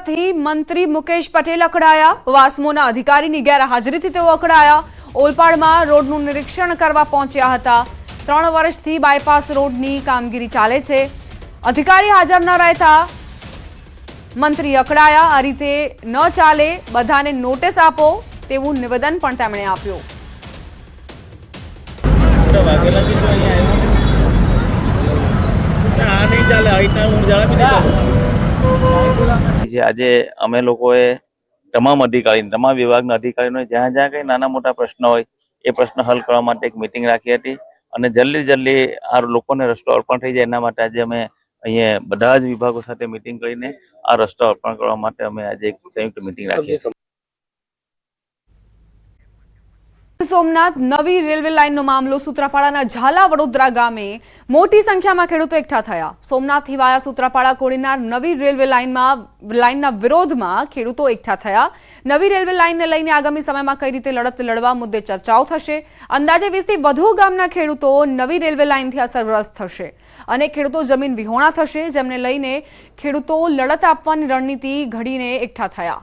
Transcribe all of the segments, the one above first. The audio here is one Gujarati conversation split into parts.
સોમનાથથી મંત્રી મુકેશ પટેલ અકળાયા। વાસ્મોના અધિકારીની ગેરહાજરીથી તેઓ અકળાયા। ઓલપાડમાં રોડનું નિરીક્ષણ કરવા પહોંચ્યા હતા। 3 વર્ષથી બાયપાસ રોડની કામગીરી ચાલે છે। અધિકારી હાજર ન રહેતા મંત્રી અકળાયા। આ રીતે ન ચાલે, બધાને નોટિસ આપો તેવું નિવેદન પણ તેમણે આપ્યું। આજે અમે લોકોએ તમામ અધિકારી, તમામ વિભાગના અધિકારીઓને જ્યાં જ્યાં કંઈ નાના મોટા પ્રશ્ન હોય એ પ્રશ્ન હલ કરવા માટે એક મીટિંગ રાખી હતી અને જલ્દી આ લોકોને રસ્તો અર્પણ થઈ જાય એના માટે આજે અમે અહીંયા બધા જ વિભાગો સાથે મીટિંગ કરીને આ રસ્તો અર્પણ કરવા માટે અમે આજે એક સંયુક્ત મીટિંગ રાખી હતી। સોમનાથ નવી રેલવે લાઇનનો મામલો। સૂત્રાપાડાના ઝાલા વડોદરા ગામે મોટી સંખ્યામાં ખેડૂતો એકઠા થયા। સોમનાથથી વાયા સૂત્રાપાડા કોડીનાર નવી રેલવે લાઇનના વિરોધમાં ખેડૂતો એકઠા થયા। નવી રેલવે લાઇનને લઈને આગામી સમયમાં કઈ રીતે લડત લડવા મુદ્દે ચર્ચાઓ થશે। અંદાજે 20થી વધુ ગામના ખેડૂતો નવી રેલવે લાઇનથી અસરગ્રસ્ત થશે અને ખેડૂતો જમીન વિહોણા થશે, જેમને લઈને ખેડૂતો લડત આપવાની રણનીતિ ઘડીને એકઠા થયા।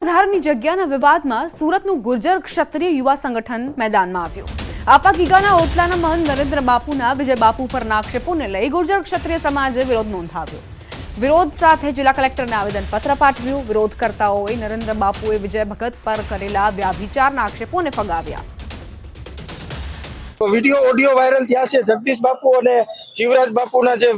ધારની જગ્યાના વિવાદમાં સુરતનું ગુર્જર ક્ષત્રિય યુવા સંગઠન મેદાનમાં આવ્યું। આપા ગીગાના ઓટલાના મહંત નરેન્દ્ર બાપુના વિજય બાપુ પરના આક્ષેપોને લઈ ગુર્જર ક્ષત્રિય સમાજે વિરોધ નોંધાવ્યો। વિરોધ સાથે જિલ્લા કલેક્ટરને આવેદનપત્ર પાઠવ્યું। વિરોધકર્તાઓએ નરેન્દ્ર બાપુએ વિજય ભગત પર કરેલા વ્યભિચારના આક્ષેપોને ફગાવ્યા। वीडियो ऑडियो वायरल थया छे। जगदीश बापू और जीवराज बापूना जे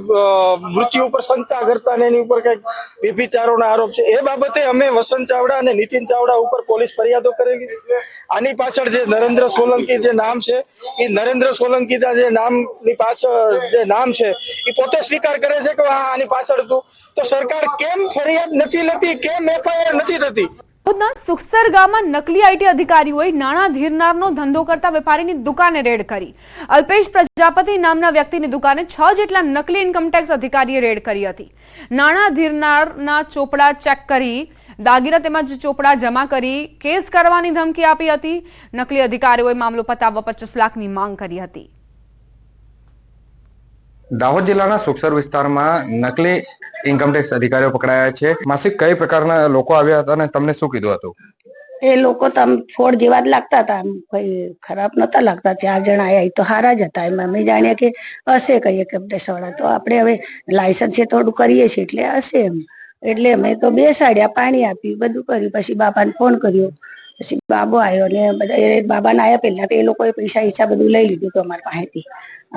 मृत्यु पर शंका करता ने एनी उपर कई व्यभिचारोना आरोप छे। ए बाबते अमे वसंत चावड़ा अने नितिन चावड़ा उपर पोलीस फरियादो करेली छे। आनी पाछळ जे नरेंद्र सोलंकी जे नाम छे ए नरेंद्र सोलंकीना जे नामनी पाछळ जे नाम छे ए पोते स्वीकार करे छे के आनी पाछळ तो सरकार केम फरियाद नथी लेती, केम एफआईआर नथी थती। सुखसर गामમાં નકલી આઈટી અધિકારીઓએ નાણા ધીરનારનો ધંધો કરતા વેપારીની દુકાને રેડ કરી। અલ્પેશ પ્રજાપતિ નામના વ્યક્તિની દુકાને 6 જેટલા નકલી ઇન્કમટેક્સ અધિકારીએ રેડ કરી હતી। નાણા ધીરનારના ચોપડા ચેક કરી દાગીના તેમજ ચોપડા જમા કરી કેસ કરવાની ધમકી આપી હતી। નકલી અધિકારીઓએ મામલો પતાવવા 25 લાખની માંગ કરી હતી। દાહોદ જિલ્લાના સુખસર વિસ્તારમાં નકલી ઇન્કમટેક્સ અધિકારીઓ પકડાયા છે। માસિક કઈ પ્રકારના લોકો આવ્યા હતા અને તમને શું કીધું હતું? એ લોકો તો આમ ફોડ જેવા જ લાગતા હતા, કોઈ ખરાબ નતા લાગતા। 4 જણ આયા એ તો હારા જ હતા। એમાં અમે જાણ્યા કે હશે કઈ ઇન્કમટેક્સ વાળા, તો આપણે હવે લાયસન્સ છે થોડું કરીએ છીએ એટલે હશે એમ, એટલે અમે તો બેસાડ્યા, પાણી આપ્યું, બધું કર્યું। પછી બાપાને ફોન કર્યો, પછી બાબો આવ્યો ને બધા બાબાને આવ્યા પહેલા તો એ લોકોએ પૈસા હિસાબ બધું લઈ લીધું હતું અમારી પાસેથી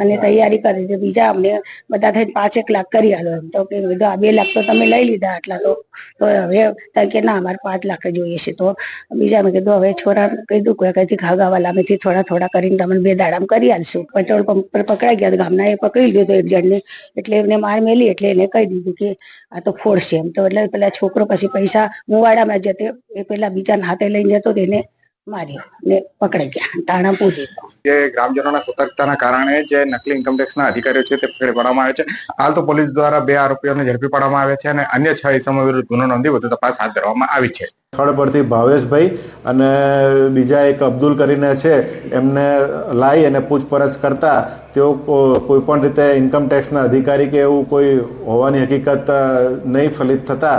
અને તૈયારી કરી દીધી। બીજા અમને બધા થઈને 5-1 લાખ કરી આલો એમ, તો કે 2 લાખ તો તમે લઈ લીધા આટલા, તો હવે કે ના અમારે 5 લાખ જોઈએ છે। તો બીજા મેં કીધું હવે છોરા કીધું કઈથી ખાગાવાલા અમેથી થોડા કરીને તમને 2 દાડામાં કરી આલશું। પેટ્રોલ પંપ પર પકડાઈ ગયા, ગામના એ પકડી લીધો એક જણને, એટલે એમને માર મેલી એટલે એને કહી દીધું કે આ તો ફોડ છે એમ। તો એટલે પેલા છોકરો પછી પૈસા મુવાડામાં જતે એ પેલા બીજાના હાથે લઈને જતો તેને માર્યો ને પકડાઈ ગયા, તાણા પૂરી। જે ગ્રામજનોના સતર્કતાના કારણે જે નકલી ઇન્કમટેક્સના અધિકારીઓ છે તે પકડી પાડવામાં આવે છે। હાલ તો પોલીસ દ્વારા 2 આરોપીઓને ઝડપી પાડવામાં આવ્યા છે અને અન્ય 6 ઇસમો વિરુદ્ધ ગુનો નોંધી વધુ તપાસ હાથ ધરવામાં આવી છે। સ્થળ પરથી ભાવેશભાઈ અને બીજા એક અબ્દુલ કરીને છે એમને લાવી અને પૂછપરછ કરતા તેઓ કોઈ પણ રીતે ઇન્કમટેક્સના અધિકારી કે એવું કોઈ હોવાની હકીકત નહીં ફલિત થતા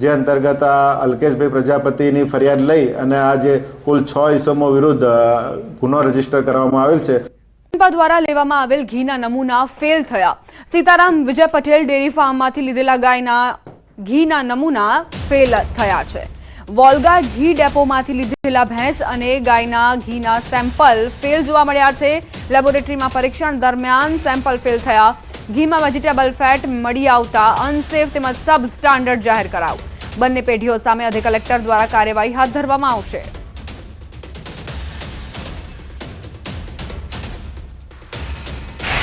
જે અંતર્ગત આ અલ્કેશભાઈ પ્રજાપતિની ફરિયાદ લઈ અને આ જે કુલ 6 ઇસમો વિરુદ્ધ ગુનો રજીસ્ટર કરવામાં આવેલ છે। દ્વારા લેવામાં આવેલ ઘીના નમૂના ફેલ થયા। સીતારામ વિજય પટેલ ડેરી ફાર્મમાંથી લીધેલા ગાયના ઘીના નમૂના ફેલ થયા છે। વોલ્ગા ઘી ડેપોમાંથી લીધેલા ભેંસ અને ગાયના ઘીના સેમ્પલ ફેલ જોવા મળ્યા છે। લેબોરેટરીમાં પરીક્ષણ દરમિયાન સેમ્પલ ફેલ થયા। ઘીમાં વેજીટેબલ ફેટ મળી આવતા અનસેફ તેમજ સબ સ્ટાન્ડર્ડ જાહેર કરાયું। બંને પેઢીઓ સામે અધિક કલેક્ટર દ્વારા કાર્યવાહી હાથ ધરવામાં આવશે।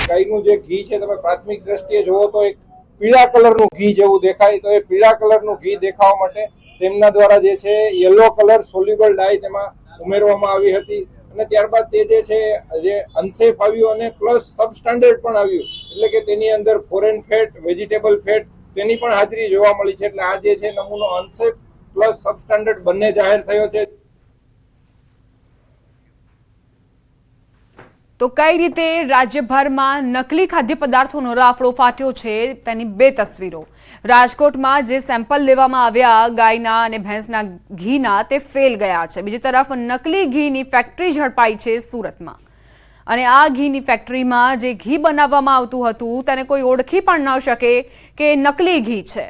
ગાયનું જે ઘી છે તમે પ્રાથમિક દ્રષ્ટિએ જોવો તો એક પીળા કલરનું ઘી જેવું દેખાય, તો એ પીળા કલરનું ઘી દેખાવા માટે તેમના દ્વારા જે છે યલો કલર સોલ્યુબલ ડાય તેમાં ઉમેરવામાં આવી હતી અને ત્યારબાદ તે જે છે જે અનસેફ આવ્યું અને પ્લસ સબસ્ટાન્ડર્ડ પણ આવ્યું, એટલે કે તેની અંદર ફોરેન ફેટ, વેજીટેબલ ફેટ તેની પણ હાજરી જોવા મળી છે। એટલે આ જે છે નમૂનો અનસેફ પ્લસ સબસ્ટાન્ડર્ડ બંને જાહેર થયો છે। તો કઈ રીતે રાજ્યભરમાં નકલી ખાદ્ય પદાર્થોનો રાફડો ફાટ્યો છે તેની બે તસવીરો. રાજકોટમાં જે સેમ્પલ લેવામાં આવ્યા ગાયના અને ભેંસના ઘીના તે ફેલ ગયા છે. બીજી તરફ નકલી ઘીની ફેક્ટરી ઝડપાઈ છે સુરતમાં અને આ ઘીની ફેક્ટરીમાં જે ઘી બનાવવામાં આવતું હતું તેને કોઈ ઓળખી પણ ન શકે કે નકલી ઘી છે.